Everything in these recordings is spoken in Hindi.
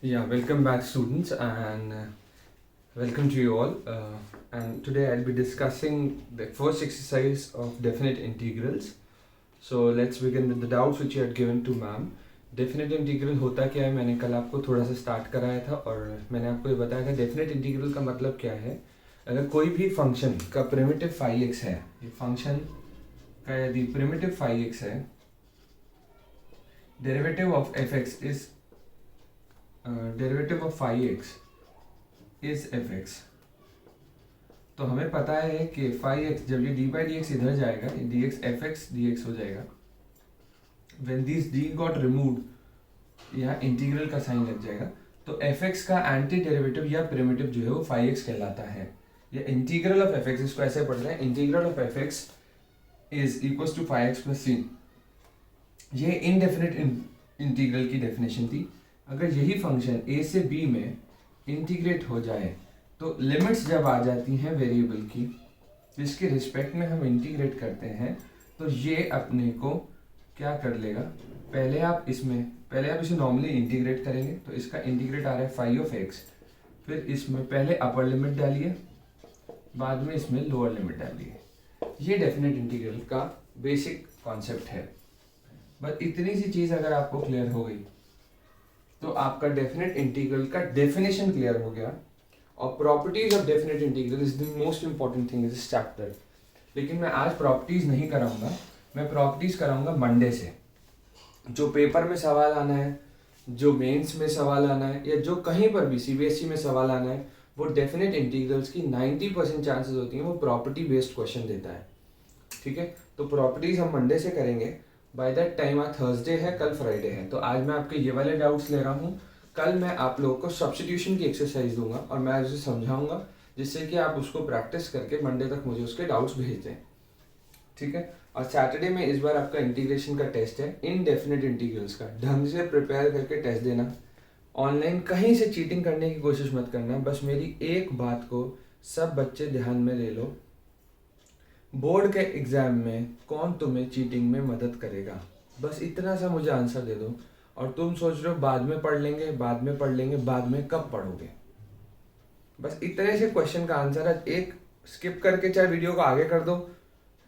Yeah, welcome back, students, and welcome to you all. And today I'll be discussing the first exercise of definite integrals. So let's begin with the doubts which you had given to ma'am. Definite integral होता क्या है, मैंने कल आपको थोड़ा सा स्टार्ट कराया था और मैंने आपको ये बताया था डेफिनेट इंटीग्रल का मतलब क्या है। अगर कोई भी फंक्शन का प्रिमिटिव फाई एक्स है, ये फंक्शन का यदि प्रिमिटिव फाई एक्स है, derivative of F x is derivative of phi X is F X. तो हमें पता है कि फाई एक्स जब ये डी बाई डी एक्स इधर जाएगा, ये D x F x D x हो जाएगा। When these d got removed, यहाँ इंटीग्रल का साइन लग जाएगा, तो एफ एक्स का एंटी डेरिवेटिव या प्रिमिटिव जो है वो फाई एक्स कहलाता है। या इंटीग्रल ऑफ एफ एक्स, इसको ऐसे पढ़ रहे हैं, integral of F x is equal to phi x plus c. ये इनडेफिनिट इंटीग्रल की डेफिनेशन थी। अगर यही फंक्शन ए से बी में इंटीग्रेट हो जाए तो लिमिट्स जब आ जाती हैं वेरिएबल की जिसके रिस्पेक्ट में हम इंटीग्रेट करते हैं, तो ये अपने को क्या कर लेगा, पहले आप इसे नॉर्मली इंटीग्रेट करेंगे, तो इसका इंटीग्रेट आ रहा है फाई ऑफ एक्स, फिर इसमें पहले अपर लिमिट डालिए, बाद में इसमें लोअर लिमिट डालिए। ये डेफिनेट इंटीग्रल का बेसिक कॉन्सेप्ट है। बस इतनी सी चीज़ अगर आपको क्लियर हो गई तो आपका डेफिनेट इंटीग्रल का डेफिनेशन क्लियर हो गया। और properties of definite integral is the most important thing is chapter. लेकिन मैं आज प्रॉपर्टीज नहीं कराऊंगा, मैं प्रॉपर्टीज कराऊंगा मंडे से। जो पेपर में सवाल आना है, जो मेंस में सवाल आना है, या जो कहीं पर भी सीबीएसई में सवाल आना है, वो डेफिनेट इंटीग्रल्स की 90% चांसेस होती हैं वो प्रॉपर्टी बेस्ड क्वेश्चन देता है। ठीक है, तो प्रॉपर्टीज हम मंडे से करेंगे। बाय दैट टाइम आज थर्सडे है, कल फ्राइडे है, तो आज मैं आपके ये वाले डाउट्स ले रहा हूँ। कल मैं आप लोगों को सब्स्टिट्यूशन की एक्सरसाइज दूंगा और मैं उसे समझाऊंगा, जिससे कि आप उसको प्रैक्टिस करके मंडे तक मुझे उसके डाउट्स भेज दें। ठीक है, और सैटरडे में इस बार आपका इंटीग्रेशन का टेस्ट है, इनडेफिनेट इंटीग्रल्स का। ढंग से प्रिपेयर करके टेस्ट देना, ऑनलाइन कहीं से चीटिंग करने की कोशिश मत करना। बस मेरी एक बात को सब बच्चे ध्यान में ले लो, बोर्ड के एग्जाम में कौन तुम्हें चीटिंग में मदद करेगा, बस इतना सा मुझे आंसर दे दो। और तुम सोच रहे हो बाद में पढ़ लेंगे, बाद में पढ़ लेंगे, बाद में कब पढ़ोगे? बस इतने से क्वेश्चन का आंसर है, एक स्किप करके चाहे वीडियो को आगे कर दो,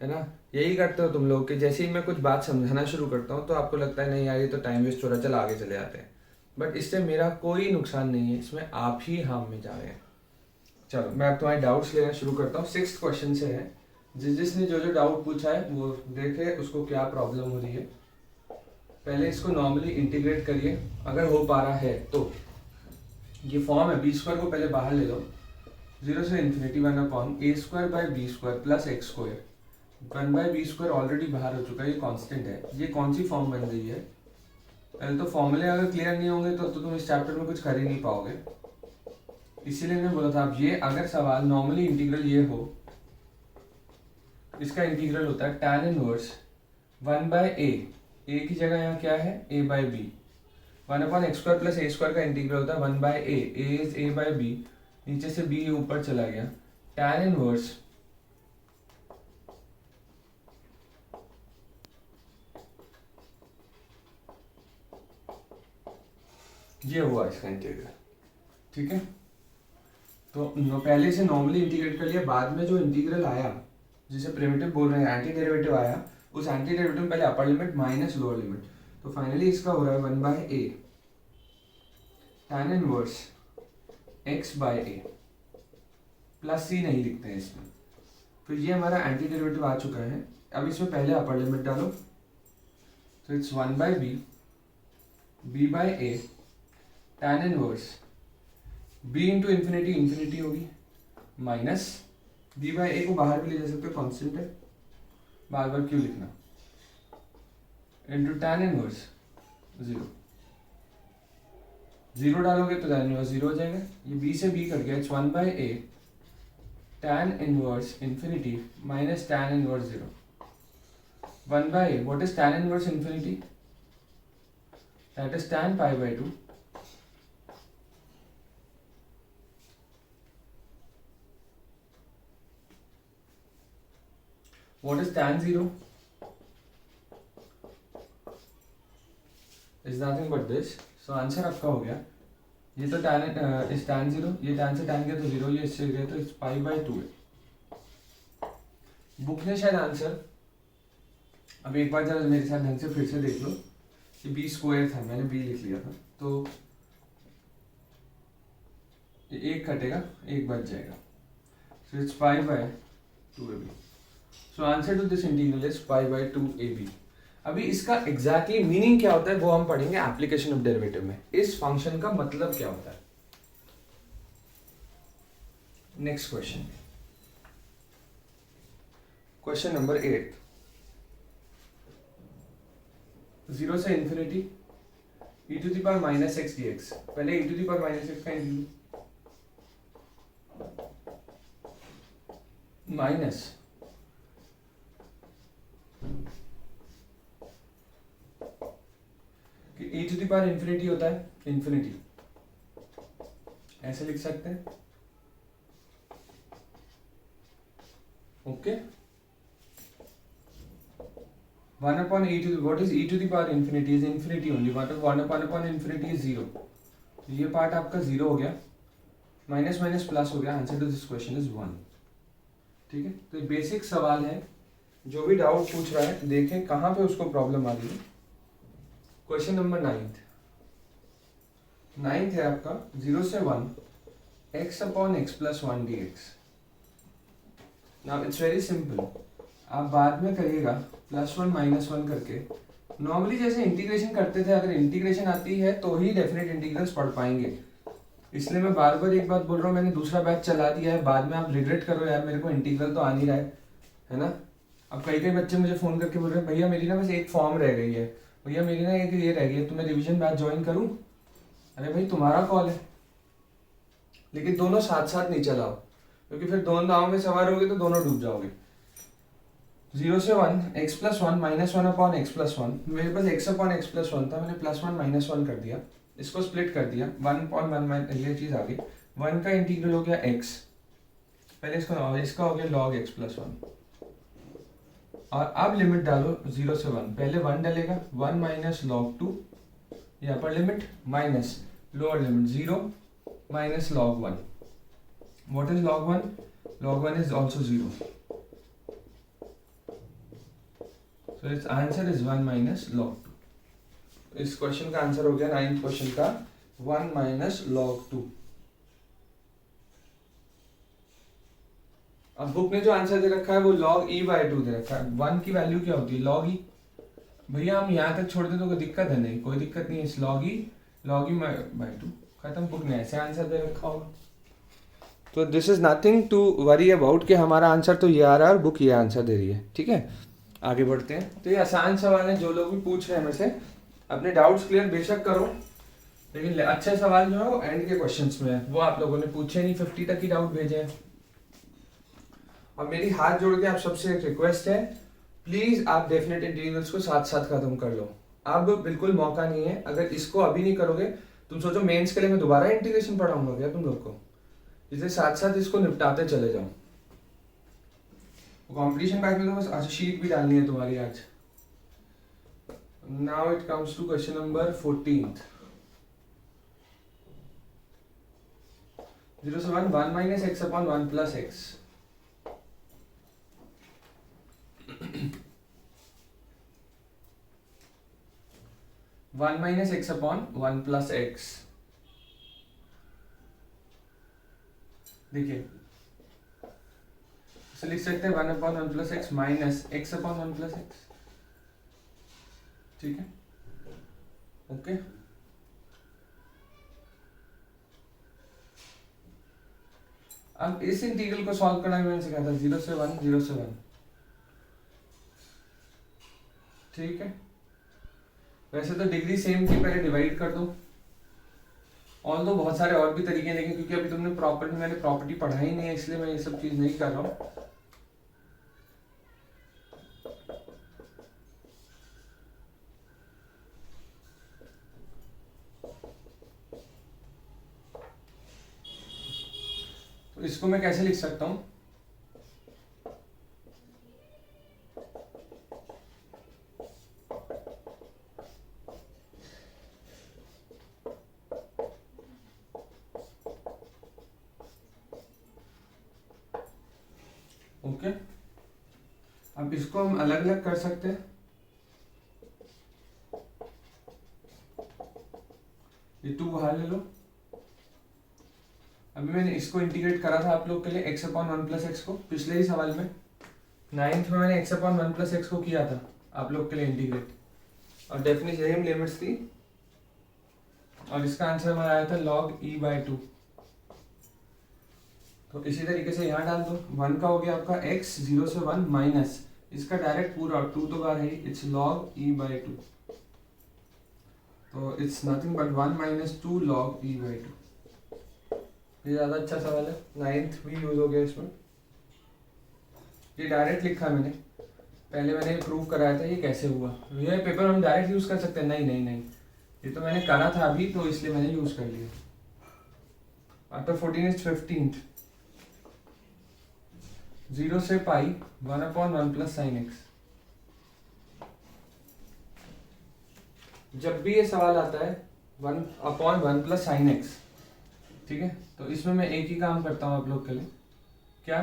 है ना। यही करते हो तुम लोग कि जैसे ही मैं कुछ बात समझाना शुरू करता हूँ तो आपको लगता है नहीं यार ये तो टाइम वेस्ट हो रहा है, चल आगे चले आते हैं। बट इससे मेरा कोई नुकसान नहीं है, इसमें आप ही हार्म में जा रहे हैं। चलो मैं अब तुम्हारे डाउट्स लेना शुरू करता हूँ। 6th क्वेश्चन से है, जिसने जो जो डाउट पूछा है वो देखे उसको क्या प्रॉब्लम हो रही है। पहले इसको नॉर्मली इंटीग्रेट करिए अगर हो पा रहा है तो। ये फॉर्म है, बी स्क्वायर को पहले बाहर ले लो, 0 से infinity 1/a² by B square plus X square. 1/b² already बाहर हो चुका है, ये कांस्टेंट है। ये कौन सी फॉर्म बन गई है? पहले तो फॉर्मूले अगर क्लियर नहीं होंगे तो तुम इस चैप्टर में कुछ कर ही नहीं पाओगे। इसीलिए मैं बोला था, अब ये अगर सवाल नॉर्मली इंटीग्रल ये हो, इसका इंटीग्रल होता है tan इनवर्स 1/a, a की जगह यहाँ क्या है a/b, 1/x² प्लस a² का इंटीग्रल होता है 1/a, a इज a/b, नीचे से b ऊपर चला गया, tan इनवर्स ये हुआ इसका इंटीग्रल। ठीक है, तो पहले से नॉर्मली इंटीग्रेट कर लिया, बाद में जो इंटीग्रल आया जिसे प्रिमिटिव बोल रहे हैं, एंटी डेरिवेटिव आया, उस एंटी डेरिवेटिव में पहले upper limit minus lower limit, तो फाइनली इसका हो रहा है 1/a tan inverse x/a plus c नहीं लिखते हैं इसमें। फिर ये हमारा एंटी डेरिवेटिव आ चुका है। अब इसमें पहले अपर लिमिट डालो, तो it's 1/b b/a tan inverse b into infinity, infinity होगी, माइनस b/a को बाहर भी ले जा सकते हो, कांस्टेंट है, बार बार क्यों लिखना, इंटू tan इनवर्स 0। 0 डालोगे तो tan इनवर्स 0 हो जाएगा। ये b से b कट गया, it's 1/a tan inverse infinity minus tan inverse 0। 1/a, what is tan inverse infinity? That is tan π/2। What is tan 0? Is nothing but this. So answer आपका हो गया ये तो tan इस tan 0, ये tan से tan गया तो 0, ये इससे गया तो इस पाई बाई 2 है। बुक ने शायद आंसर, अब एक बार जरा मेरे साथ ढंग से फिर से देख लो कि बी स्क्वायर था, मैंने बी लिख लिया था, तो एक कटेगा, एक बच जाएगा, so it's pi by 2ab। So answer to this integral is pi by 2ab। अभी इसका एग्जैक्टली मीनिंग क्या होता है वो हम पढ़ेंगे एप्लीकेशन ऑफ डेरिवेटिव में। इस फंक्शन का मतलब क्या होता है। नेक्स्ट क्वेश्चन, क्वेश्चन नंबर 8, 0 से infinity e to the power minus X dx। पहले e to the power minus X का इंटीग्रल माइनस कि e to the power infinity होता है, इंफिनिटी ऐसे लिख सकते हैं, okay. 1 upon e to the, what is e to the power infinity is infinity only, 1 upon infinity is 0, तो ये पार्ट आपका 0 हो गया, माइनस माइनस प्लस हो गया, answer to this question is 1। ठीक है, तो बेसिक सवाल है, जो भी डाउट पूछ रहा है देखें कहाँ पे उसको प्रॉब्लम आ रही है। क्वेश्चन नंबर 9th है आपका 0 से 1 x upon x plus 1 dx। Now it's very simple, आप बाद में करिएगा +1 -1 करके, नॉर्मली जैसे इंटीग्रेशन करते थे, अगर इंटीग्रेशन आती है तो ही डेफिनेट इंटीग्रल्स पढ़ पाएंगे, इसलिए मैं बार बार एक बात बोल रहा हूँ, मैंने दूसरा बैच चला दिया है, बाद में आप रिग्रेट करो यार मेरे को इंटीग्रल तो आ नहीं रहा है ना। अब कई कई बच्चे मुझे फ़ोन करके बोल रहे हैं भैया मेरी ना बस एक फॉर्म रह गई है, भैया मेरी ना एक ये रह गई है, तो मैं रिविजन बैच ज्वाइन करूँ। अरे भाई तुम्हारा कॉल है, लेकिन दोनों साथ साथ नहीं चलाओ, क्योंकि फिर दोनों नाव में सवार होगे तो दोनों डूब जाओगे। 0 से 1 x plus 1 minus 1 upon x plus 1, मेरे पास x अपॉन एक्स प्लस 1 था, मैंने +1 -1 कर दिया, इसको स्प्लिट कर दिया, 1/1 ये चीज़ आ गई, 1 का इंटीग्रल हो गया x, पहले इसका हो गया log x प्लस 1, और अब लिमिट डालो 0 से 1, पहले 1 डलेगा, 1 माइनस log 2, ये अपर limit minus lower limit 0 minus log 1। What is log 1? log 1 is also 0, so its answer is 1 minus log 2। इस क्वेश्चन का आंसर हो गया 9th क्वेश्चन का 1 minus log 2। अब बुक ने जो आंसर दे रखा है वो log e by 2 दे रखा है, 1 की वैल्यू क्या होती है log e, भैया हम यहाँ तक छोड़ दें तो कोई दिक्कत है नहीं, कोई दिक्कत नहीं है, इस log e by 2 खत्म। बुक ने ऐसे आंसर दे रखा होगा, तो this is nothing to worry about कि हमारा आंसर तो ये आ रहा है और बुक ये आंसर दे रही है। ठीक है, आगे बढ़ते हैं। तो ये आसान सवाल है, जो लोग भी पूछ रहे हैं मेरे से अपने डाउट्स क्लियर बेशक करो, लेकिन अच्छे सवाल जो है वो एंड के क्वेश्चंस में है, वो आप लोगों ने पूछे नहीं, 50 तक ही डाउट भेजे हैं। और मेरी हाथ जोड़ के आप सबसे एक रिक्वेस्ट है, प्लीज आप डेफिनेट इंटीग्रल्स को साथ साथ खत्म कर लो, अब बिल्कुल मौका नहीं है, अगर इसको अभी नहीं करोगे तुम सोचो मेंस के लिए मैं दोबारा इंटीग्रेशन पढ़ाऊंगा क्या तुम लोग को, इसलिए साथ साथ इसको निपटाते चले जाओ। कंपटीशन बैच में तो बस आज शीट भी डालनी है तुम्हारी आज। Now it comes to question number 14th। 0 से 1 1 minus X upon 1 plus X. One minus X upon 1 plus X, देखिए इसे लिख सकते हैं 1 upon 1 plus X minus X upon 1 plus X. ठीक है, ओके। अब इस इंटीग्रल को सॉल्व करना मैंने सिखाया था, 0 से 1 0 से 1। ठीक है, वैसे तो डिग्री सेम की, पहले डिवाइड कर दो, और तो बहुत सारे और भी तरीके हैं, लेकिन क्योंकि अभी तुमने मैंने प्रॉपर्टी पढ़ा ही नहीं है, इसलिए मैं ये सब चीज नहीं कर रहा हूँ। तो इसको मैं कैसे लिख सकता हूँ, ओके, अब इसको हम अलग अलग कर सकते हैं। ये 2 बाहर ले लो। अभी मैंने इसको इंटीग्रेट करा था आप लोग के लिए x/1 + x को पिछले ही सवाल में, 9th में मैंने x/1 + x को किया था आप लोग के लिए इंटीग्रेट, और डेफिनेशन लिमिट्स थी, और इसका आंसर हमारा आया था log e/2। तो इसी तरीके से यहाँ डाल दो। 1 का हो गया आपका x 0 से 1 माइनस इसका डायरेक्ट पूरा 2 तो बाहर है, इट्स log e/2। तो it's nothing but 1 - 2 log e/2। ये ज़्यादा अच्छा सवाल है, 9th भी यूज हो गया इसमें। ये डायरेक्ट लिखा मैंने, पहले मैंने प्रूव कराया था ये कैसे हुआ। ये पेपर हम डायरेक्ट यूज कर सकते हैं? नहीं नहीं नहीं, ये तो मैंने करा था अभी, तो इसलिए मैंने यूज कर लिया। आफ्टर 14 is 15th, 0 से पाई 1/1 + sin x। जब भी ये सवाल आता है 1/1 + sin x, ठीक है, तो इसमें मैं एक ही काम करता हूँ आप लोग के लिए, क्या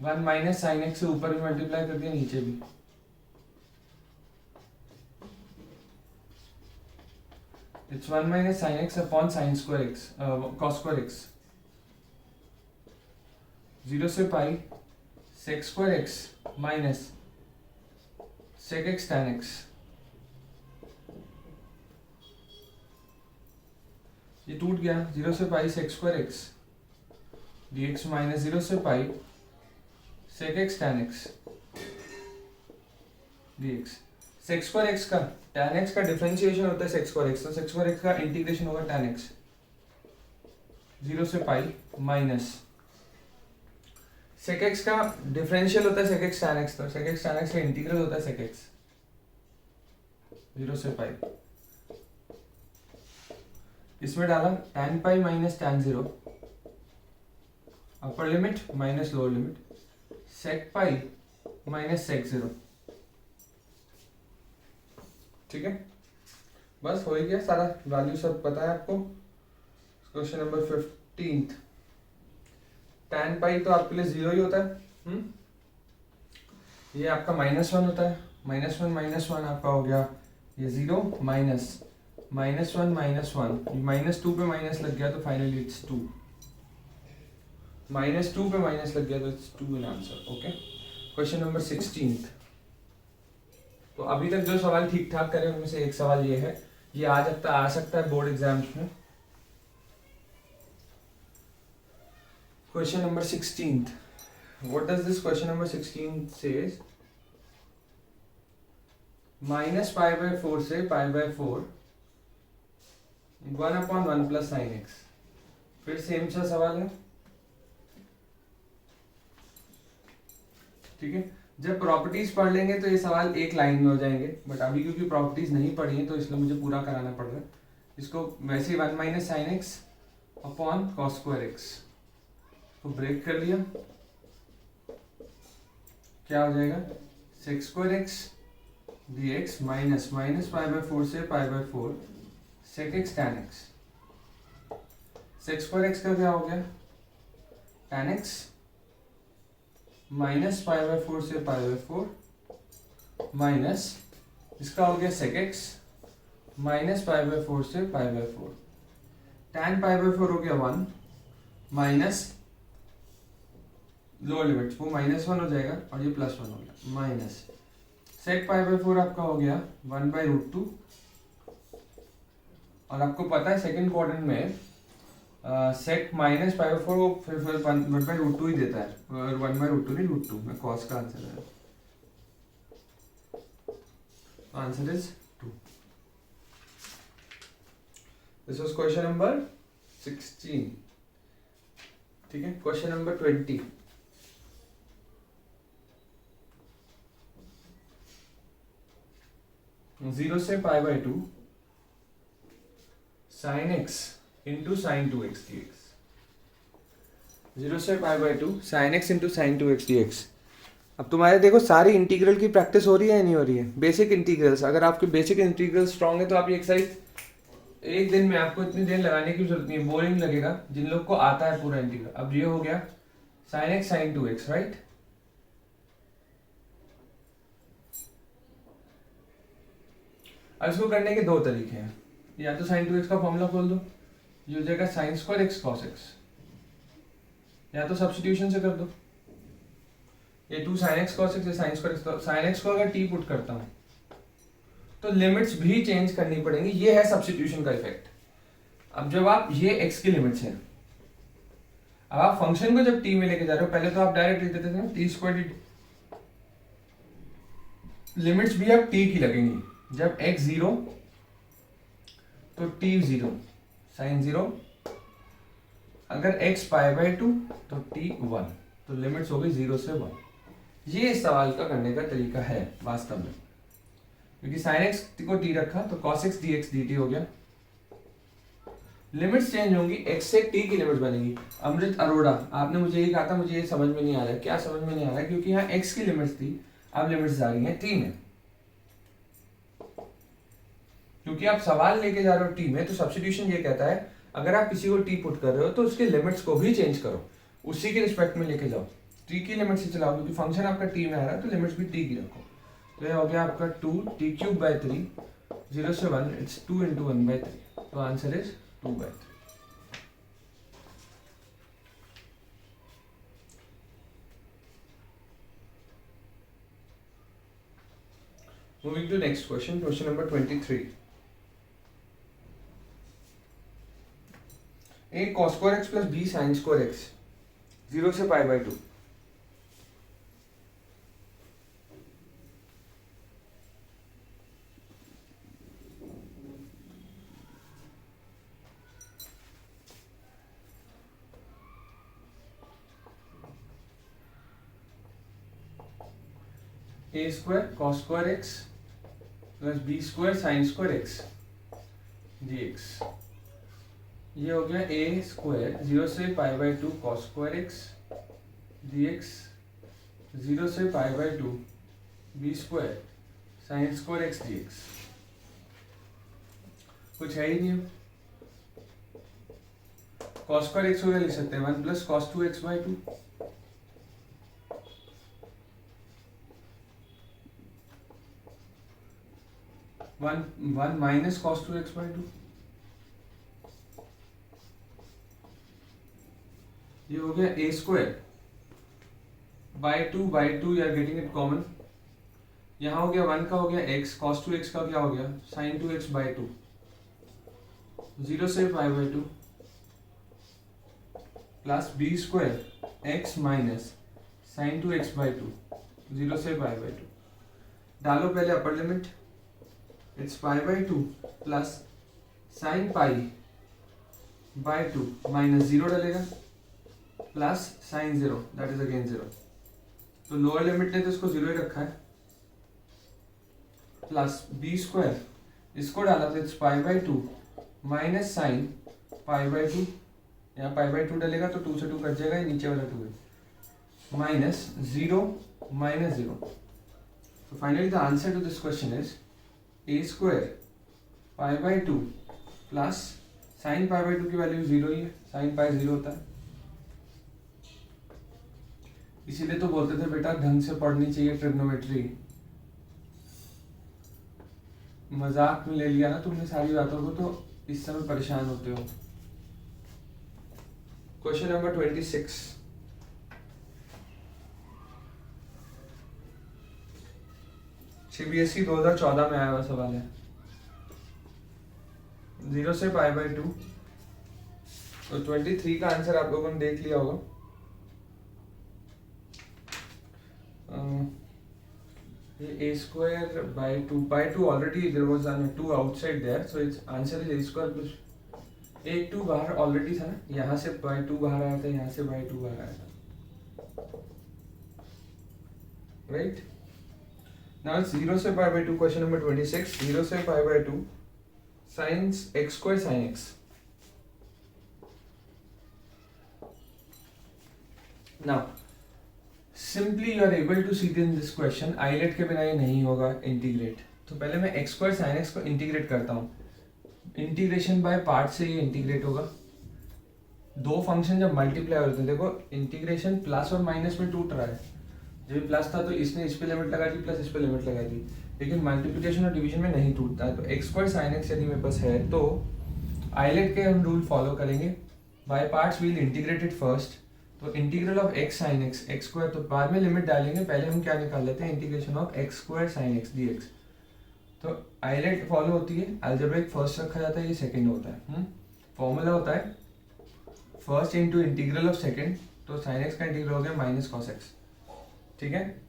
1 - sin x से ऊपर भी मल्टीप्लाई कर दिया, नीचे भी। It's 1 - sin x upon sin square x cos square x। 0 से पाई sec square x minus sec x tan x। ये टूट गया, 0 से पाई sec square x dx minus 0 से पाई sec x tan x dx। sec square x का tan x का डिफरेंशिएशन होता है sec square x, तो sec square x का इंटीग्रेशन होगा tan x 0 से पाई माइनस sec x का डिफरेंशियल होता है sec x tan x, तो sec x tan x का इंटीग्रल होता है sec x 0 से पाई। इसमें डाला tan पाई माइनस tan 0 अपर limit minus lower limit sec pi minus sec 0। ठीक है, बस हो ही गया सारा, वैल्यू सब पता है आपको। क्वेश्चन नंबर 15, tan पाई तो आपके लिए 0 ही होता है, ये आपका -1 होता है, -1 आपका हो गया ये 0 माइनस -1 -2 पे माइनस लग गया तो फाइनली इट्स 2, -2 पे माइनस लग गया तो it's 2 in answer. Okay, question number 16। तो अभी तक जो सवाल ठीक ठाक करे उनमें से एक सवाल ये है, ये आ सकता है बोर्ड एग्जाम्स में। Question number 16, what does this question number 16 says? -π/4 से π/4 1/1 + sin x। फिर सेम सा सवाल है, ठीक है। जब प्रॉपर्टीज पढ़ लेंगे तो ये सवाल एक लाइन में हो जाएंगे, बट अभी क्योंकि प्रॉपर्टीज नहीं पढ़ी है तो इसलिए मुझे पूरा कराना पड़ रहा है इसको। वैसे ही 1 - sin x upon cos square x को ब्रेक कर लिया, क्या हो जाएगा sec square x dx minus -π/4 से π/4 sec x tan x। sec square x का क्या हो गया tan x -π/4 से π/4 माइनस इसका हो गया sec x -π/4 से π/4। tan π/4 हो गया 1 माइनस लोअर लिमिट वो -1 हो जाएगा और ये +1 हो गया माइनस sec π/4 आपका हो गया 1/√2। और आपको पता है सेकंड क्वाड्रेंट में sec -π/4 को फिर 1/√2 ही देता है, 1/√2 नहीं √2 में cos का आंसर है, answer is 2। This was question number 16। ठीक है, क्वेश्चन नंबर 20। जीरो से π/2 sin x into sin 2x dx। 0 से π/2 sin x into sin 2x dx। अब तुम्हारे देखो सारी इंटीग्रल की प्रैक्टिस हो रही है या नहीं हो रही है? बेसिक इंटीग्रल्स, अगर आपके बेसिक इंटीग्रल स्ट्रांग है तो आप ये एक्सरसाइज एक दिन में आपको इतनी देर लगाने की जरूरत नहीं है, बोरिंग लगेगा जिन लोग को आता है पूरा इंटीग्रल। अब ये हो गया sine x sign 2x, right? अब इसको करने के दो तरीके हैं, या तो साइन 2x का फॉर्मूला खोल दो, ये हो जाएगा sign square x cos x, या तो सब्स्टिट्यूशन से कर दो, ये 2 sin x cos x sign square x, तो साइन एक्स को अगर t पुट करता हूं तो लिमिट्स भी चेंज करनी पड़ेंगी, ये है सब्स्टिट्यूशन का इफेक्ट। अब जब आप ये x की लिमिट्स हैं, अब आप फंक्शन को जब t में लेके जा रहे हो, पहले तो आप डायरेक्ट लिख देते थे ना t स्क्वायर dt, लिमिट्स भी अब t की लगेंगी, जब x 0 तो t 0 साइन 0, अगर x पाई बाई 2 तो t 1, तो लिमिट्स हो गई 0 से 1। ये इस सवाल का करने का तरीका है वास्तव में, क्योंकि sin x को t रखा तो cos x dx dt हो गया, लिमिट्स चेंज होंगी, x से t की लिमिट्स बनेगी। अमृत अरोड़ा, आपने मुझे ये कहा था, मुझे ये समझ में नहीं आ रहा है, क्या समझ में नहीं आ रहा है? क्योंकि यहाँ x की लिमिट्स थी, अब लिमिट्स आ रही हैं t में, क्योंकि आप सवाल लेके जा रहे हो t में, तो सब्स्टिट्यूशन ये कहता है अगर आप किसी को t पुट कर रहे हो तो उसके लिमिट्स को भी चेंज करो, उसी के रिस्पेक्ट में लेके जाओ, t की लिमिट से चलाओ, क्योंकि फंक्शन आपका t में आ रहा है तो लिमिट्स भी t की रखो। तो ये हो गया आपका 2t³ 3, 0 से 1, इट्स 2 into 1/3, तो answer is 2/3। Moving to next question, question number 23. A cos square x plus b sin square x, 0 से pi by 2। A square cos square X plus B square sine square X dx, ये हो गया ए स्क्वायर 0 से pi by 2 cos square X dx, 0 से pi by 2 B square sine square X dx। कुछ है ही नहीं, कॉस स्क्वायर एक्स को लिख सकते हैं 1 plus cos 2x by 2, 1 minus cos 2x by 2, ये हो गया ए square by 2 you are getting it common, यहाँ हो गया 1 का हो गया x, cos 2x का क्या हो गया sin 2x बाई 2, 0 से pi by 2 plus B square x minus sin 2x by 2, 0 से पाई बाई 2, डालो पहले upper limit, it's pi by 2 plus sine pi by 2 minus 0 डालेगा plus sine 0 that is again 0, तो लोअर लिमिट ने तो इसको 0 ही रखा है, प्लस बी स्क्वायर, इसको डाला तो it's pi by 2 minus sign pi by 2, यहाँ पाई बाई 2 डालेगा तो 2 से 2 कट जाएगा, ये नीचे वाला 2 है, minus 0 minus 0। So finally the answer to this question is a square pi by 2 plus sine pi by 2 की वैल्यू 0 ही है, साइन पाई 0 होता है, इसीलिए तो बोलते थे बेटा ढंग से पढ़नी चाहिए ट्रिग्नोमेट्री। मजाक में ले लिया ना तुमने सारी बातों को, तो इस समय परेशान होते हो। क्वेश्चन नंबर 26, सीबीएसई 2014 में आया हुआ सवाल है, 0 से पाई बाई 2, तो 23 का आंसर आप लोगों ने देख लिया होगा। ये a square by 2 already there was an 2 outside there, so its answer is a square plus एक 2 बाहर ऑलरेडी था ना, यहाँ से by 2 बाहर आया था, यहाँ से by 2 बाहर आया था, right? Now 0 से पाई बाई 2, क्वेश्चन नंबर 26, 0 से pi by 2 sin x square sin x। Now simply you are able to see in this question, ILATE के बिना ये नहीं होगा इंटीग्रेट। तो पहले मैं एक्स स्क्वायर साइन एक्स को इंटीग्रेट करता हूँ, इंटीग्रेशन बाय पार्ट से ये इंटीग्रेट होगा, दो फंक्शन जब मल्टीप्लाई होते हैं, देखो इंटीग्रेशन प्लस और माइनस में टूट रहा है, जब प्लस था तो इसने इस पे लिमिट लगा दी, प्लस इस पे लिमिट लगा दी, लेकिन मल्टीप्लिकेशन और डिवीजन में नहीं टूटता है। तो एक्स स्क्वायर साइन एक्स यदि मेरे पास है तो आइलेट के हम रूल फॉलो करेंगे, by parts will integrated first. तो integral of x sine x, x square तो बाद में लिमिट डालेंगे, पहले हम क्या निकाल लेते हैं, integration of x square sine x D x. तो आइलेट फॉलो होती है, अलजेब्रिक फर्स्ट रखा जाता है, ये सेकंड होता है। फॉर्मूला होता है first into integral of second, तो साइन एक्स का इंटीग्रल हो गया माइनस कॉस एक्स, ठीक है,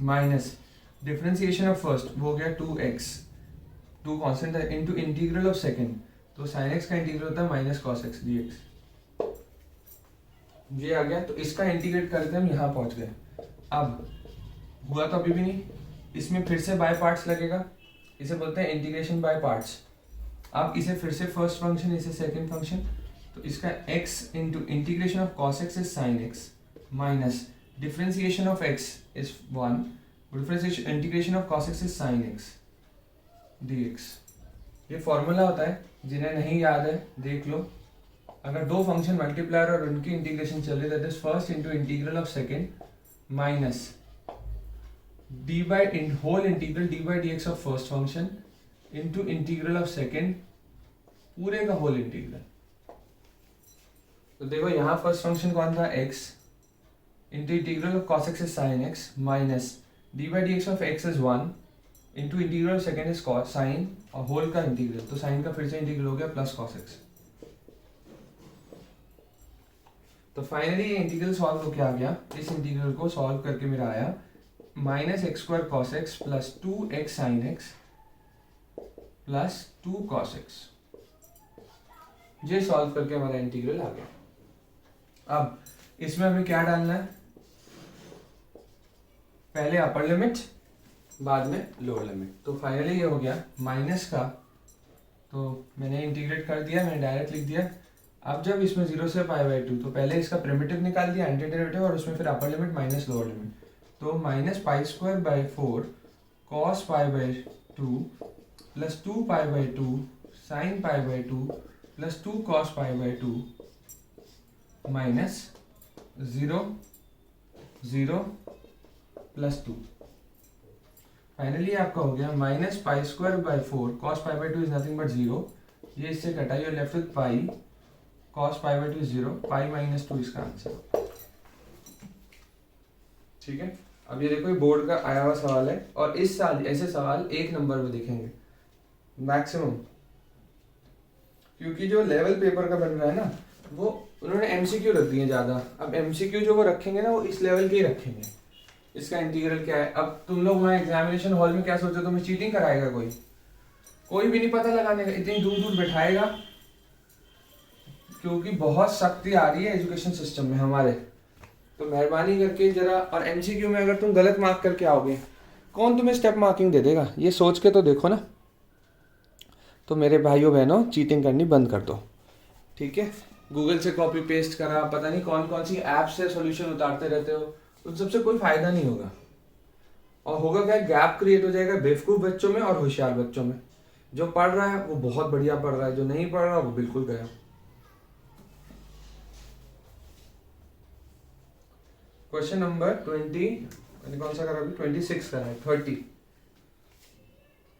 माइनस डिफरेंशिएशन ऑफ फर्स्ट वो हो गया 2x, 2 कांस्टेंट है, इंटू इंटीग्रल ऑफ सेकंड, तो साइन एक्स का इंटीग्रल होता है minus cos x D x. ये आ गया, तो इसका इंटीग्रेट करके हम यहाँ पहुंच गए। अब हुआ तो अभी भी नहीं, इसमें फिर से बाय पार्ट्स लगेगा, इसे बोलते हैं इंटीग्रेशन बाय पार्ट्स। अब इसे फिर से फर्स्ट फंक्शन, इसे सेकंड फंक्शन, तो इसका x into integration of cos x is sin x minus differentiation of x is 1, differentiation integration of cos x is sin x dx। ये फॉर्मूला होता है, जिन्हें नहीं याद है देख लो। अगर दो फंक्शन मल्टीप्लायर और उनकी इंटीग्रेशन चल रही है, that is first into integral of second minus D by in whole integral D by D X of first function into integral of second पूरे का होल इंटीग्रल। तो देखो यहाँ फर्स्ट फंक्शन कौन था, x into integral of cos x is sin x minus D by D X of x is 1 into integral of second is cos sin और होल का इंटीग्रल, तो sin का फिर से इंटीग्रल हो गया प्लस cos x। तो फाइनली ये इंटीग्रल सॉल्व होकर आ गया, इस इंटीग्रल को सॉल्व करके मेरा आया minus x square cos x plus 2x sine x plus 2 cos x। ये सॉल्व करके हमारा इंटीग्रल आ गया। अब इसमें हमें क्या डालना है, पहले अपर लिमिट बाद में लोअर लिमिट। तो फाइनली ये हो गया माइनस का, तो मैंने इंटीग्रेट कर दिया, मैंने डायरेक्ट लिख दिया। अब जब इसमें 0 से पाई बाई 2, तो पहले इसका प्रिमिटिव निकाल दिया एंटी डेरिवेटिव, और उसमें फिर upper limit minus lower limit, तो minus pi square by 4 cos pi by 2 plus 2 pi by 2 sine pi by 2 plus 2 cos pi by 2 minus 0 0 plus 2। Finally आपका हो गया minus pi square by 4 cos pi by 2 is nothing but 0, ये इससे कटा, you left with pi cos pi by 2 is 0, pi minus 2 इसका आंसर। ठीक है, अब ये देखो ये बोर्ड का आया हुआ सवाल है, और इस साल ऐसे सवाल 1 नंबर में दिखेंगे मैक्सिमम, क्योंकि जो लेवल पेपर का बन रहा है ना, वो उन्होंने एमसीक्यू रख दिए ज़्यादा। अब एमसीक्यू जो वो रखेंगे ना, वो इस लेवल के ही रखेंगे। इसका इंटीग्रल क्या है, अब तुम लोग वहाँ एग्जामिनेशन हॉल में क्या सोचो, तुम्हें चीटिंग कराएगा कोई भी नहीं पता लगाने का, इतनी दूर दूर बैठाएगा, क्योंकि बहुत सख्ती आ रही है एजुकेशन सिस्टम में हमारे। तो मेहरबानी करके जरा, और एमसीक्यू में अगर तुम गलत मार्क करके आओगे, कौन तुम्हें स्टेप मार्किंग दे देगा, ये सोच के तो देखो ना। तो मेरे भाइयों बहनों, चीटिंग करनी बंद कर दो, ठीक है। गूगल से कॉपी पेस्ट करा, पता नहीं कौन कौन सी ऐप से सॉल्यूशन उतारते रहते हो, उन सबसे कोई फायदा नहीं होगा। और होगा क्या, गैप क्रिएट हो जाएगा बेवकूफ़ बच्चों में और होशियार बच्चों में। जो पढ़ रहा है वो बहुत बढ़िया पढ़ रहा है, जो नहीं पढ़ रहा वो बिल्कुल गया। क्वेश्चन नंबर 20, मैंने कौन सा करा अभी, 26 करा है, 30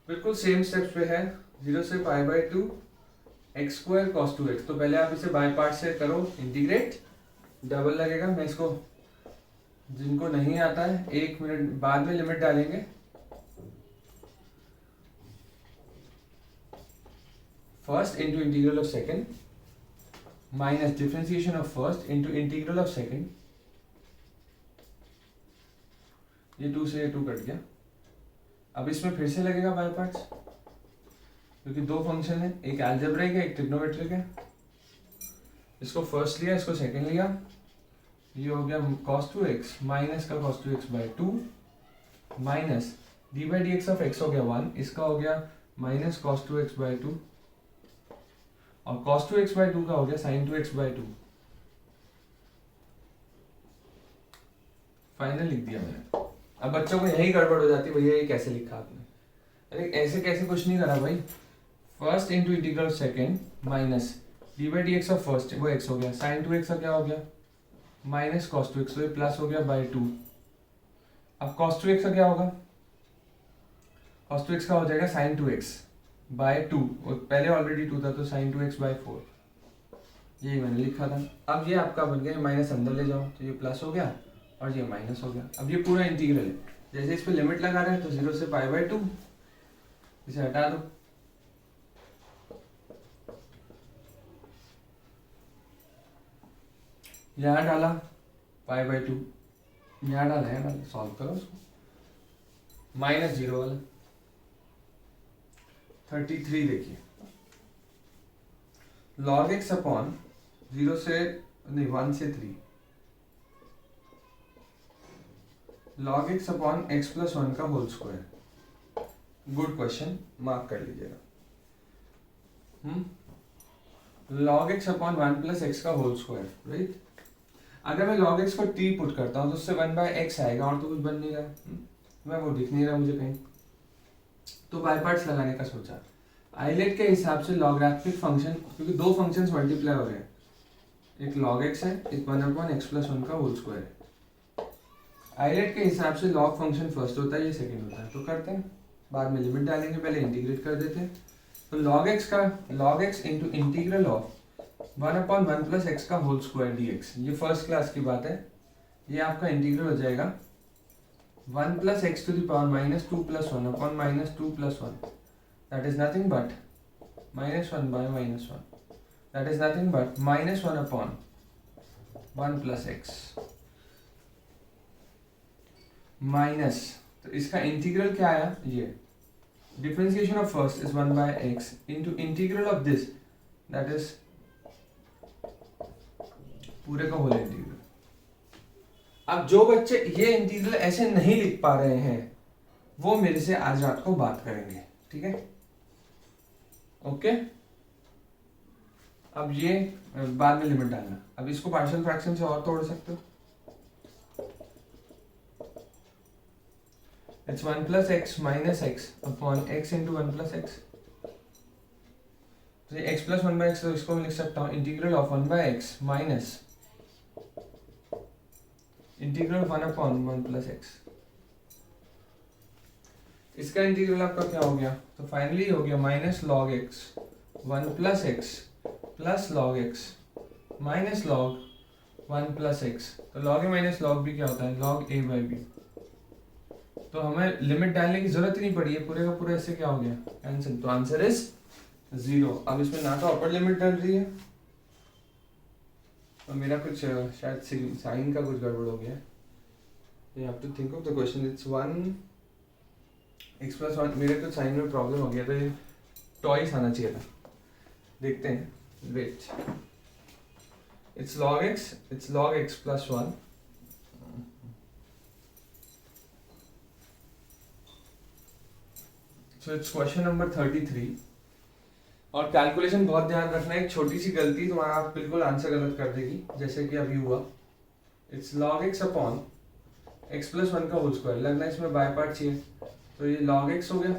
बिल्कुल सेम स्टेप्स पे है। 0 से pi by 2 x square cos 2x। तो पहले आप इसे बाय पार्ट से करो इंटीग्रेट, डबल लगेगा। मैं इसको, जिनको नहीं आता है 1 मिनट बाद में लिमिट डालेंगे। First into integral of second minus differentiation of first into integral of second, ये 2 से ये 2 कट गया। अब इसमें फिर से लगेगा बाय पार्ट्स, क्योंकि दो फंक्शन है, एक अलजेब्रिक है एक ट्रिग्नोमेट्रिक है। इसको फर्स्ट लिया, इसको सेकंड लिया, ये हो गया cos 2x माइनस का cos 2x by 2 minus D by D X of x हो गया 1, इसका हो गया माइनस cos 2x बाई 2, और cos 2x बाई 2 का हो गया sin 2x बाई 2। फाइनल लिख दिया मैंने। अब बच्चों को यही गड़बड़ हो जाती है, भैया ये कैसे लिखा आपने, अरे ऐसे कैसे कुछ नहीं करा भाई। First into integral of second minus D by D X of first वो एक्स हो गया, साइन टू एक्स का क्या हो गया माइनस कॉस टू एक्स, तो ये प्लस हो गया बाई टू। अब कॉस टू एक्स का क्या होगा, कॉस टू एक्स का हो जाएगा sign to x by two, पहले ऑलरेडी टू था तो sign to x by four, यही मैंने लिखा था। अब ये आपका बन गया, माइनस अंदर ले जाओ तो ये प्लस हो गया और ये माइनस हो गया। अब ये पूरा इंटीग्रल है, जैसे इस पे लिमिट लगा रहे हैं तो 0 से पाई बाय टू, इसे हटा दो, यहाँ डाला पाई बाय टू, यहाँ डाला है डाला, सॉल्व करो उसको, माइनस 0 वाला 33 देखिए, log x अपॉन 0 से नहीं 1 से 3, log x upon x plus 1 का whole square. Good question, mark कर लीजिएगा। log x upon 1 plus X का होल स्क्वायर, राइट। अगर मैं log x को t पुट करता हूँ तो उससे 1 बाय एक्स आएगा, और तो कुछ बन नहीं रहा, मैं वो दिख नहीं रहा मुझे कहीं, तो बाय पार्ट्स लगाने का सोचा। आइलेट के हिसाब से लॉगरिथमिक फंक्शन, क्योंकि दो फंक्शंस मल्टीप्लाई हो रहे हैं, एक log x है, एक 1 अपॉन एक्स प्लस 1 का होल स्क्वायर है। आइलेट के हिसाब से लॉग फंक्शन फर्स्ट होता है, ये सेकंड होता है, तो करते हैं, बाद में लिमिट डालेंगे, पहले इंटीग्रेट कर देते हैं। तो log x का log x into integral of 1 upon 1 plus X का होल स्क्वायर dx, ये फर्स्ट क्लास की बात है। ये आपका इंटीग्रल हो जाएगा 1 plus X to the power minus 2 plus 1 upon minus 2 plus 1, that is nothing but minus 1 by minus 1, that is nothing but minus 1 upon 1 plus X minus, तो इसका इंटीग्रल क्या आया, ये differentiation of first is 1 by X into integral of this, that is पूरे का होल इंटीग्रल। अब जो बच्चे ये इंटीग्रल ऐसे नहीं लिख पा रहे हैं वो मेरे से आज रात को बात करेंगे, ठीक है, ओके। अब ये बाद में लिमिट डालना। अब इसको पार्शियल फ्रैक्शन से और तोड़ सकते हो, it's 1 plus X minus X upon x into 1 plus x, तो ये x प्लस 1 बाई एक्स, तो इसको मैं लिख सकता हूँ integral of 1 by x minus integral 1 upon 1 plus x. इसका इंटीग्रल आपका क्या हो गया, तो फाइनली हो गया minus log x 1 plus x plus log x minus log 1 plus x, तो लॉग ए माइनस लॉग बी क्या होता है, लॉग ए बाई बी। तो हमें लिमिट डालने की जरूरत ही नहीं पड़ी है, पूरे का पूरा इससे क्या हो गया कैंसिल, तो आंसर इज 0। अब इसमें ना तो अपर लिमिट डल रही है और मेरा कुछ शायद साइन का कुछ गड़बड़ हो गया, you have to think of the question, it's 1 x plus 1, मेरे तो साइन में प्रॉब्लम हो गया, तो ये टॉइस आना चाहिए था, देखते हैं, wait, it's log x plus 1, so it's question number 33। और कैलकुलेशन बहुत ध्यान रखना है, एक छोटी सी गलती तुम्हारा आप बिल्कुल आंसर गलत कर देगी, जैसे कि अभी हुआ, it's log x upon x plus 1 का होल स्क्वायर, लगना इसमें बाय पार्ट चाहिए, तो ये log x हो गया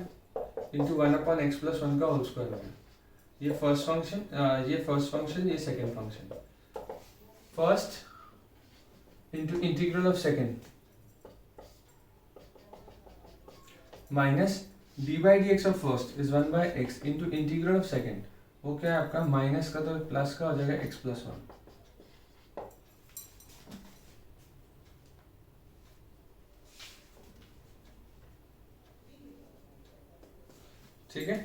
इंटू 1 अपॉन एक्स प्लस 1 का होल स्क्वायर हो गया। ये फर्स्ट फंक्शन, ये second function, first into integral of second minus D by D X of first is 1 by x into integral of second, वो क्या है आपका माइनस का, तो प्लस का हो जाएगा एक्स प्लस 1, ठीक है।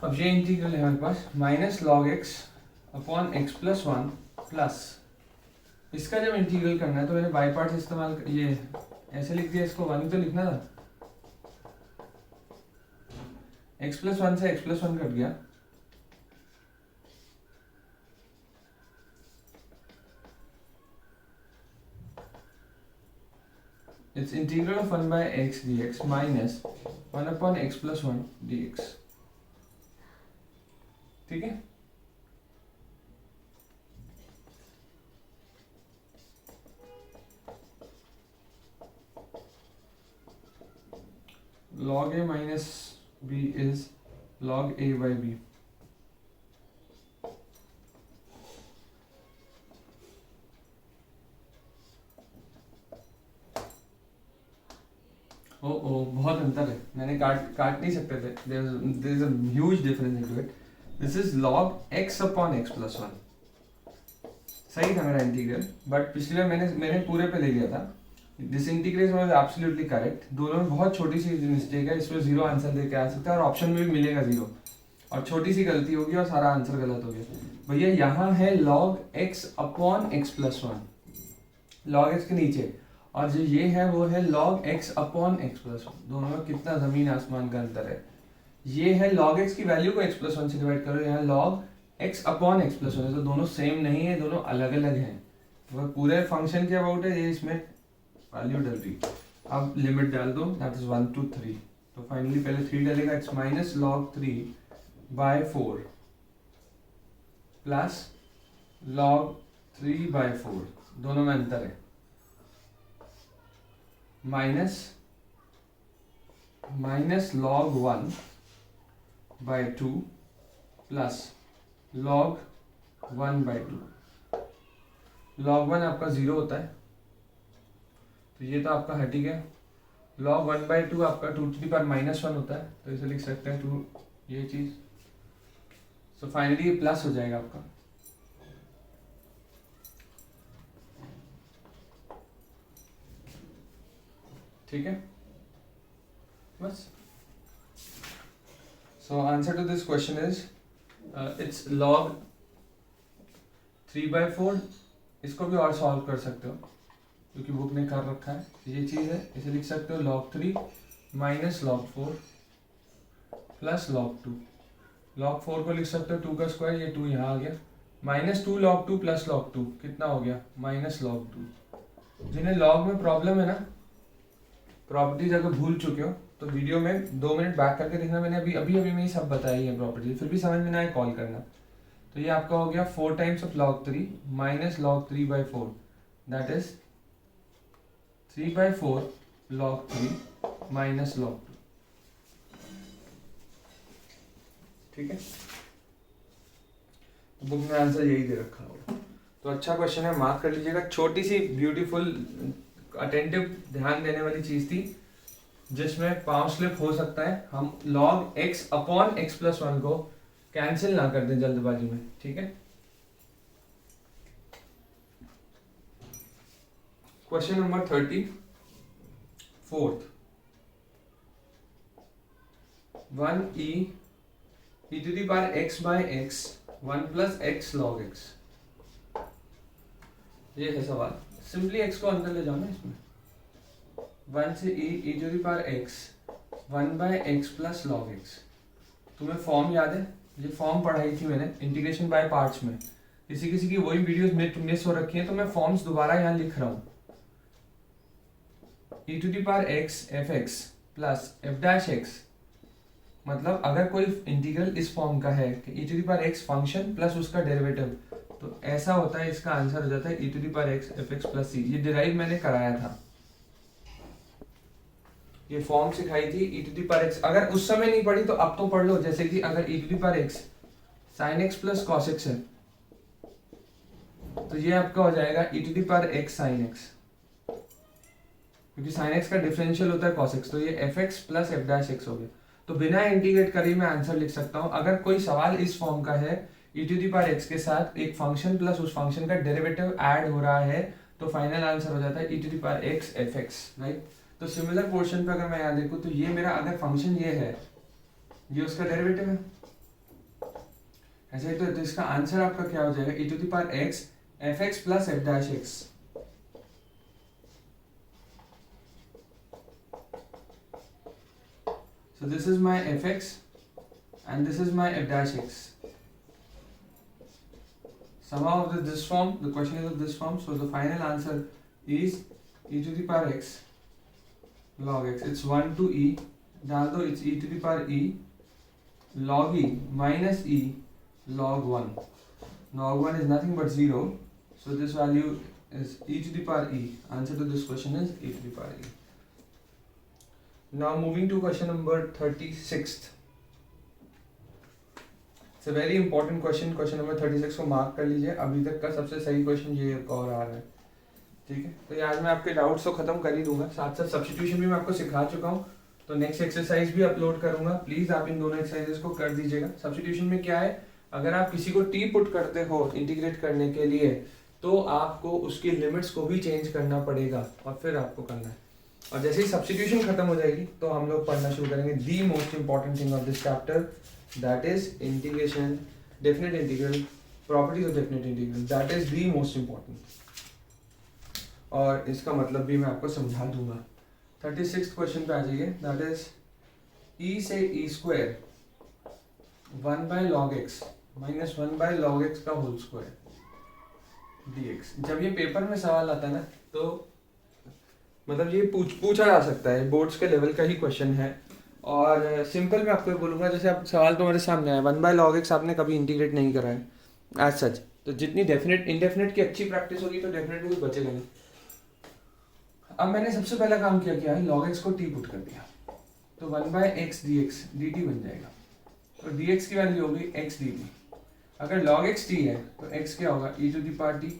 अब ये इंटीग्रल है हमारे पास minus log x upon x plus 1 plus, इसका जब इंटीग्रल करना है तो मैंने बाई पार्ट्स इस्तेमाल, ये ऐसे लिख दिया, इसको 1 तो लिखना था, एक्स प्लस 1 से एक्स प्लस 1 कट गया, it's integral of 1 by X dx minus 1 upon x plus 1 dx, ठीक है। log a by b. ओ बहुत अंतर है, मैंने काट नहीं सकते थे, there is a huge difference into it. This is log x upon x plus 1. सही था मेरा इंटीग्रल, बट पिछली बार मैंने पूरे पे ले लिया था. This integration was absolutely correct. दोनों में बहुत छोटी सी मिस्टेक है, इसमें जीरो आंसर दे के आ सकता है और ऑप्शन में भी मिलेगा जीरो, और छोटी सी गलती होगी और सारा आंसर गलत हो गया. भैया यहाँ है log x upon x plus 1, log x के नीचे, और जो ये है वो है log x upon x plus 1. दोनों में कितना जमीन आसमान का अंतर है. ये है log x की वैल्यू को x प्लस 1 से डिवाइड करो, यहाँ log x upon x plus 1 है, तो दोनों सेम नहीं है, दोनों अलग अलग हैं. तो पूरे फंक्शन के अबाउट है, ये इसमें वैल्यू डल रही. अब लिमिट डाल दो, दैट इज 1 to 3. तो फाइनली पहले 3 डालेगा, it's minus log 3 by 4 plus log 3 by 4, दोनों में अंतर है, minus log 1 by 2 plus log 1 by 2. log 1 आपका 0 होता है, तो ये तो आपका हट ही गया. log 1 by 2 आपका 2 to the power -1 होता है, तो इसे लिख सकते हैं 2, ये चीज. सो फाइनली ये प्लस हो जाएगा आपका. ठीक है, बस. So answer to this question is it's log 3 by 4. इसको भी और सॉल्व कर सकते हो क्योंकि बुक ने कर रखा है. ये चीज़ है, इसे लिख सकते हो log 3 minus log 4 plus log 2. log 4 को लिख सकते हो 2 का स्क्वायर, ये 2 यहाँ आ गया, माइनस 2 log 2 प्लस log 2 कितना हो गया, माइनस log 2. जिन्हें log में प्रॉब्लम है ना, प्रॉपर्टीज अगर भूल चुके हो तो वीडियो में 2 मिनट बैक करके देखना, मैंने अभी में ही सब बताई है प्रॉपर्टीज, फिर भी समझ में ना आए कॉल करना. तो ये आपका हो गया 4 times of log 3 minus log 3 by 4, that is 3 by 4 log 3 minus log 2. ठीक है, बुक में आंसर यही दे रखा होगा. तो अच्छा क्वेश्चन है, मार्क कर लीजिएगा. छोटी सी ब्यूटीफुल अटेंटिव ध्यान देने वाली चीज थी, जिसमें पांव स्लिप हो सकता है. हम log x upon x plus 1 को कैंसिल ना कर दें जल्दबाजी में. ठीक है, question number 34. 1 e to the power x by x 1 plus x log x. ये है सवाल. सिंपली x को अंदर ले जाओ ना, इसमें 1 से e to the power x 1 by x plus log x. तुम्हें फॉर्म याद है, ये फॉर्म पढ़ाई थी मैंने इंटीग्रेशन बाय पार्ट्स में. किसी की वही वीडियोस मिस हो रखी हैं, तो मैं फॉर्म्स दोबारा यहाँ लिख रहा हूँ. e to the power x fx plus f dash x, मतलब अगर कोई इंटीग्रल इस फॉर्म का है कि e to the power x function plus उसका डेरिवेटिव, तो ऐसा होता है, इसका आंसर हो जाता है e to the power x fx plus c. ये डिराइव मैंने कराया था, ये फॉर्म सिखाई थी. e to the power x अगर उस समय नहीं पढ़ी तो अब तो पढ़ लो. जैसे कि अगर e to the power x sin x plus cos x है, तो ये आपका हो जाएगा e to the power x sin x, क्योंकि sin x का डिफरेंशियल होता है cos x, तो ये fx plus f dash x हो गया. तो बिना इंटीग्रेट करे मैं आंसर लिख सकता हूं. अगर कोई सवाल इस फॉर्म का है, e to the power x के साथ एक फंक्शन प्लस उस फंक्शन का डेरिवेटिव ऐड हो रहा है, तो फाइनल आंसर हो जाता है e to the power x fx, right. तो सिमिलर पोर्शन पे अगर मैं यहाँ देखूँ, तो ये मेरा अगर फंक्शन ये है, ये उसका डेरिवेटिव है ऐसे ही, तो इसका आंसर आपका क्या हो जाएगा, e to the power x fx plus f dash x. So this is my fx and this is my f dash x. Somehow of this form, the question is of this form, so the final answer is e to the power x log x. It's 1 to e, डाल दो, it's e to the power e log e minus e log 1. Log 1 is nothing but 0, so this value is e to the power e. Answer to this question is e to the power e. Now moving to question number 36. It's a very important question, question number 36 को मार्क कर लीजिए, अभी तक का सबसे सही क्वेश्चन ये एक और आ रहा है। ठीक है, तो ये आज मैं आपके डाउट्स तो खत्म कर ही दूंगा, साथ साथ सब्स्टिट्यूशन भी मैं आपको सिखा चुका हूँ, तो नेक्स्ट एक्सरसाइज भी अपलोड करूंगा, प्लीज आप इन दोनों एक्सरसाइजेस को कर दीजिएगा। सब्स्टिट्यूशन में क्या है, अगर आप किसी को टी पुट करते हो इंटीग्रेट करने के लिए, तो आपको उसकी लिमिट्स को भी चेंज करना पड़ेगा और फिर आपको करना है। और जैसे ही सब्स्टिट्यूशन खत्म हो जाएगी तो हम लोग पढ़ना शुरू करेंगे the most important thing of this chapter, that is integration, definite integral, properties of definite integral, that is the most important. और इसका मतलब भी मैं आपको समझा दूंगा। 36 क्वेश्चन पे आ जाइए, दैट इज ई से e square 1/log x minus 1/log x का होल स्क्वायर dx। जब ये पेपर में सवाल आता है ना, तो मतलब ये पूछा जा सकता है, बोर्ड्स के लेवल का ही क्वेश्चन है। और सिंपल मैं आपको बोलूँगा, जैसे आप सवाल तुम्हारे सामने है 1/log x आपने कभी इंटीग्रेट नहीं करा है एज सच, तो जितनी डेफिनेट इंडेफिनेट की अच्छी प्रैक्टिस होगी तो डेफिनेट में कुछ बचेगा नहीं। अब मैंने सबसे पहला काम क्या है, log x को t पुट कर दिया, तो 1/x dx dt बन जाएगा, तो dx की वैल्यू होगी x dt। अगर log x t है तो x क्या होगा, e to the power t।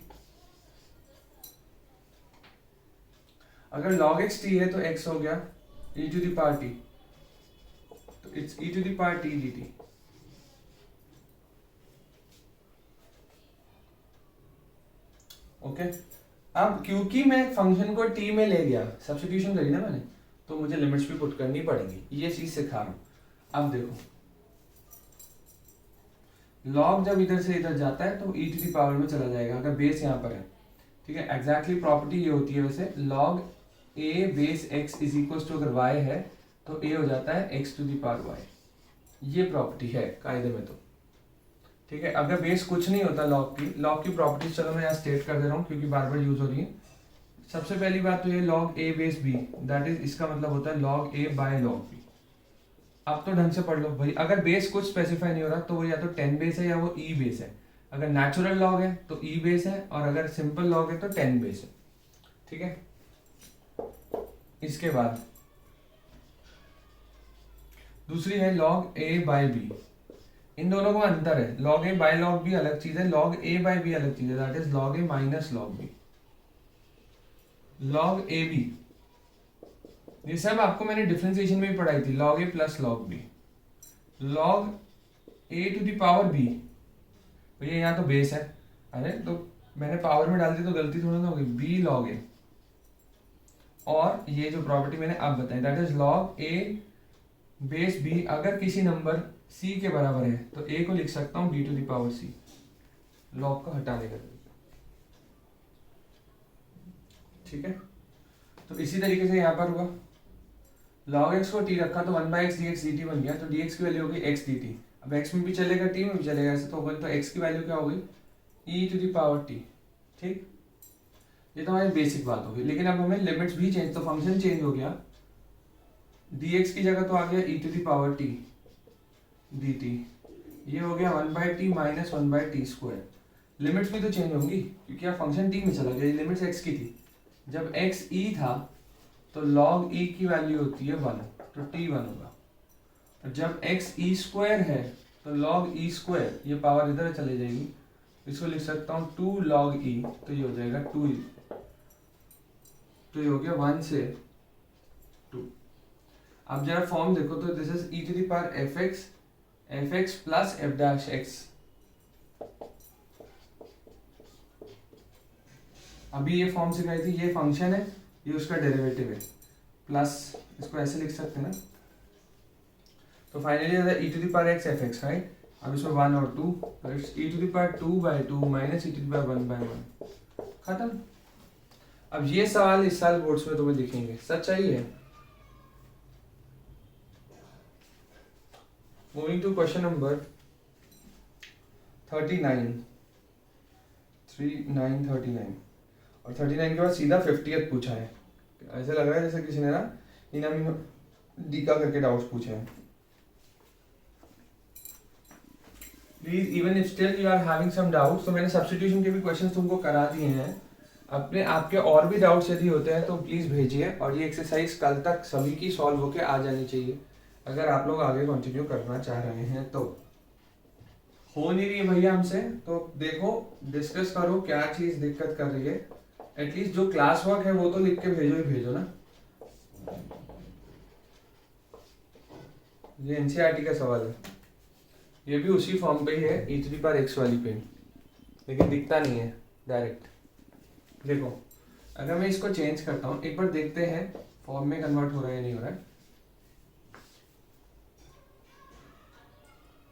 अगर log x t है तो x हो गया e to the power t, तो it's e to the power t dt। Okay, अब क्योंकि मैं फंक्शन को t में ले गया, सब्स्टिट्यूशन करी ना मैंने, तो मुझे लिमिट्स भी पुट करनी पड़ेंगी, ये चीज सिखा रहा हूं। अब देखो, log जब इधर से इधर जाता है तो e टू द पावर में चला जाएगा, अगर बेस यहाँ पर है। ठीक है, एग्जैक्टली प्रॉपर्टी ये होती है वैसे, log a base x is equal to, अगर y है तो a हो जाता है x to the power y, ये प्रॉपर्टी है कायदे में। तो ठीक है, अगर बेस कुछ नहीं होता log की प्रॉपर्टीज चलो मैं यहाँ स्टेट कर दे रहा हूँ क्योंकि बार बार यूज हो रही है। सबसे पहली बात तो ये log a base b, that is इसका मतलब होता है log a by log b। अब तो ढंग से पढ़ लो भाई, अगर बेस कुछ स्पेसिफाई नहीं हो रहा तो वो या तो 10 बेस है या वो e बेस है। अगर नेचुरल log है तो e बेस है, और अगर सिंपल log है तो 10 बेस है। ठीक है, इसके बाद दूसरी है log a बाय b। इन दोनों को अंतर है, log a by log b अलग चीज है, log a बाय b अलग चीज है, that is log a minus log b। log a b ये सब आपको मैंने डिफरेंशिएशन में भी पढ़ाई थी, log a plus log b। log a to the power b, भैया यहाँ तो बेस है, अरे तो मैंने पावर में डाल दी तो गलती थोड़ा ना होगी, b log a। और ये जो प्रॉपर्टी मैंने अब बताई, that is log a base b अगर किसी नंबर c के बराबर है तो a को लिख सकता हूँ b to the power c, log को हटाने का। ठीक है, तो इसी तरीके से यहाँ पर हुआ, log x को t रखा तो 1/x dx dt बन गया, तो dx की वैल्यू होगी x dt। अब x में भी चलेगा t में भी चलेगा, ऐसे तो होगा, तो x की वैल्यू क्या होगी e to the power t। ठीक, ये तो हमारी बेसिक बात होगी, लेकिन अब हमें लिमिट्स भी चेंज, तो फंक्शन चेंज हो गया, dx की जगह तो आ गया e to the power t dt, ये हो गया 1/t minus 1/t square. Limits भी तो चेंज होंगी क्योंकि अब फंक्शन t में चला गया, लिमिट्स x की थी, जब x e था तो log e की वैल्यू होती है 1, तो t 1 होगा। और जब x e स्क्वायर है तो log e स्क्वायर, ये पावर इधर चले जाएगी, इसको लिख सकता हूँ 2 log e, तो ये हो जाएगा 2e, तो ये हो गया 1 से 2। अब जरा फॉर्म देखो तो this is e to the power fx plus f dash x। अभी ये फॉर्म सिखाई थी, ये फंक्शन है, ये उसका डेरिवेटिव है, प्लस इसको ऐसे लिख सकते हैं ना, तो finally e to the power x fx, right. अब इसमें 1 और 2, तो it's e to the power 2/2 minus e to the power 1/1, खत्म। अब ये सवाल इस साल बोर्ड्स में तुम्हें दिखेंगे, सच्चाई है। मूविंग टू क्वेश्चन नंबर 39, और 39 के बाद सीधा 50th पूछा है। ऐसा लग रहा है जैसे किसी ने ना इनामी डीका करके डाउट्स पूछे हैं। Please even if still you are having some doubts, तो मैंने सब्स्टिट्यूशन के भी क्वेश्चंस तुमको करा दिए हैं, अपने आपके और भी डाउट्स यदि होते हैं तो प्लीज भेजिए, और ये एक्सरसाइज कल तक सभी की सॉल्व होके आ जानी चाहिए अगर आप लोग आगे कंटिन्यू करना चाह रहे हैं तो। हो नहीं रही है भैया हमसे, तो देखो डिस्कस करो क्या चीज दिक्कत कर रही है। एटलीस्ट जो क्लास वर्क है वो तो लिख के भेजो ही भेजो ना। ये एनसीईआरटी का सवाल है, ये भी उसी फॉर्म पे ही है e⁻x वाली पे, लेकिन दिखता नहीं है डायरेक्ट। देखो अगर मैं इसको चेंज करता हूँ, एक बार देखते हैं फॉर्म में कन्वर्ट हो रहा है या नहीं हो रहा है।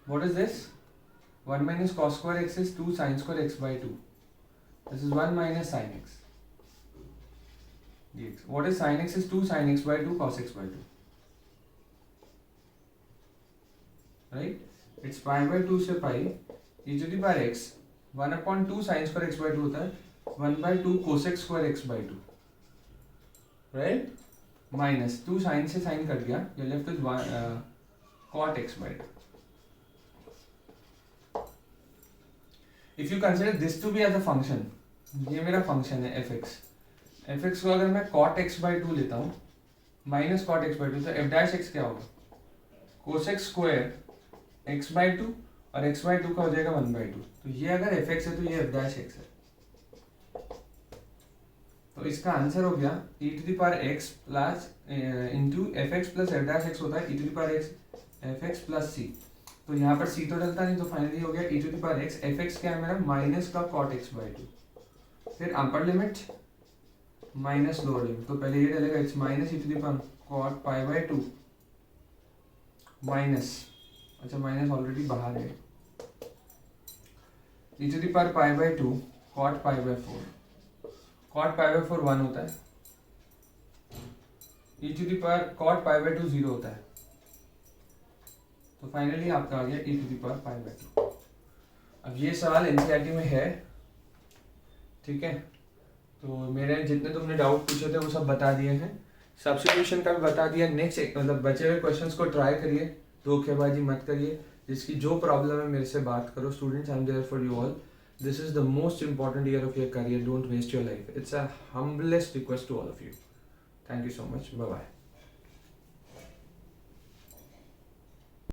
What is this? 1 minus cos square x is 2 sin square x by 2. This is 1 minus sin x dx. What is sin x? Is 2 sin x by 2 cos x by 2. Right? It's pi by 2 से pi e to the power x 1/2 sin square x by 2 होता है 1/2 cosec square x by 2. Right? Minus 2 sin से sin कट गया, you're left with cot x by 2. If you consider this to be as a function, ये मेरा फंक्शन है fx को अगर मैं cot x by 2 लेता हूँ माइनस cot x by 2, तो f dash x क्या होगा? cosec square x by 2 और x by 2 का हो जाएगा 1/2। तो ये अगर fx है तो ये f dash x है। तो इसका आंसर हो गया e⁻x plus into fx plus f dash x होता है e⁻x fx प्लस c। तो यहाँ पर c तो डलता नहीं, तो फाइनली हो गया e⁻x fx क्या है मेरा? माइनस का cot x by 2। फिर upper limit minus lower limit, तो पहले ये डलेगा it's minus e⁻cot pi by 2 माइनस, अच्छा माइनस ऑलरेडी बाहर है, e⁻ pi by 2 cot pi by 4। cot pi by 4 1 होता है, e⁻cot pi by 2 0 होता है। तो फाइनली आपका आ गया e⁻ pi by 2। अब ये सवाल एनसीईआरटी में है, ठीक है। तो मेरे जितने तुमने डाउट पूछे थे वो सब बता दिए हैं, सब्स्टिट्यूशन का भी बता दिया। नेक्स्ट मतलब बचे हुए क्वेश्चंस को ट्राई करिए, धोखेबाजी मत करिए। जिसकी जो प्रॉब्लम है मेरे से बात करो। Students, I am there for you all. This is the most important year of your career, don't waste your life. It's a humblest request to all of you. Thank you so much. Bye bye.